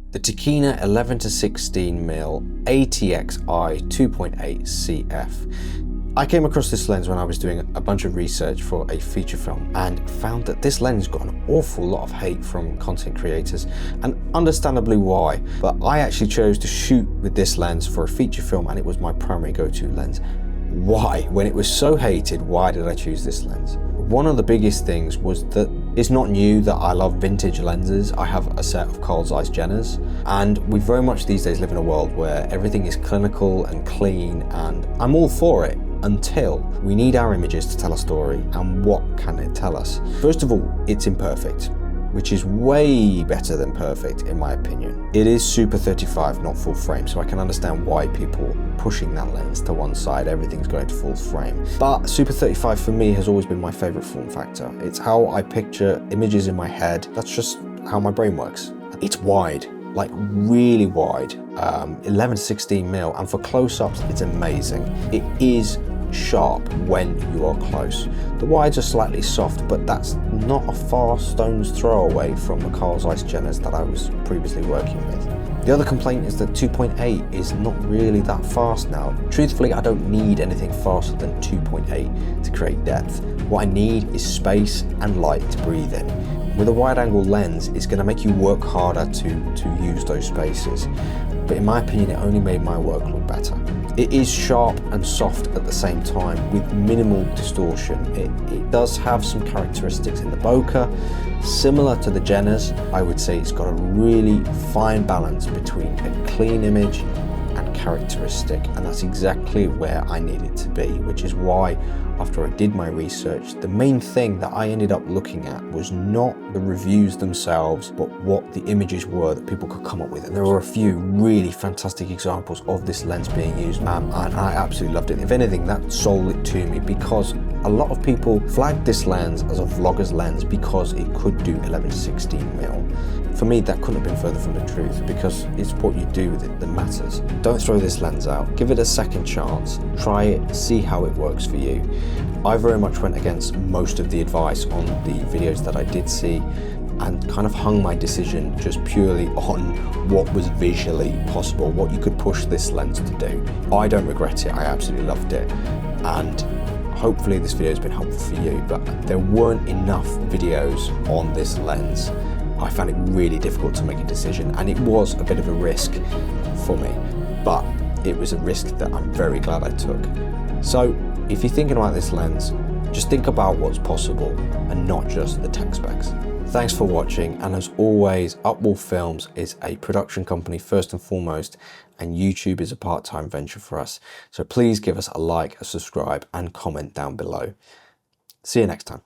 The Tokina 11-16mm ATX-I 2.8 CF. I came across this lens when I was doing a bunch of research for a feature film and found that this lens got an awful lot of hate from content creators, and understandably why. But I actually chose to shoot with this lens for a feature film, and it was my primary go-to lens. Why? When it was so hated, why did I choose this lens? One of the biggest things was that it's not new that I love vintage lenses. I have a set of Carl Zeiss Jenners, and we very much these days live in a world where everything is clinical and clean, and I'm all for it until we need our images to tell a story. And what can it tell us? First of all, it's imperfect, which is way better than perfect in my opinion. It is Super 35, not full frame, so I can understand why people are pushing that lens to one side, everything's going to full frame. But Super 35 for me has always been my favorite form factor. It's how I picture images in my head. That's just how my brain works. It's wide, like really wide, 11-16mm, and for close-ups it's amazing. It is sharp when you are close. The wides are slightly soft, but that's not a far stone's throw away from the Carl Zeiss Jenners that I was previously working with. The other complaint is that 2.8 is not really that fast now. Truthfully, I don't need anything faster than 2.8 to create depth. What I need is space and light to breathe in. With a wide-angle lens, it's going to make you work harder to use those spaces. But in my opinion, it only made my work look better. It is sharp and soft at the same time with minimal distortion. It does have some characteristics in the bokeh. Similar to the Jenners, I would say it's got a really fine balance between a clean image and characteristic, and that's exactly where I need it to be, which is why after I did my research, the main thing that I ended up looking at was not the reviews themselves, but what the images were that people could come up with. And there were a few really fantastic examples of this lens being used, and I absolutely loved it. If anything, that sold it to me, because a lot of people flagged this lens as a vlogger's lens because it could do 11-16mm. For me, that couldn't have been further from the truth, because it's what you do with it that matters. Don't throw this lens out. Give it a second chance. Try it, see how it works for you. I very much went against most of the advice on the videos that I did see, and kind of hung my decision just purely on what was visually possible, what you could push this lens to do. I don't regret it. I absolutely loved it, and hopefully this video has been helpful for you, but there weren't enough videos on this lens. I found it really difficult to make a decision, and it was a bit of a risk for me, but it was a risk that I'm very glad I took. So if you're thinking about this lens, just think about what's possible and not just the tech specs. Thanks for watching, and as always, Upwall Films is a production company first and foremost, and YouTube is a part-time venture for us. So please give us a like, a subscribe, and comment down below. See you next time.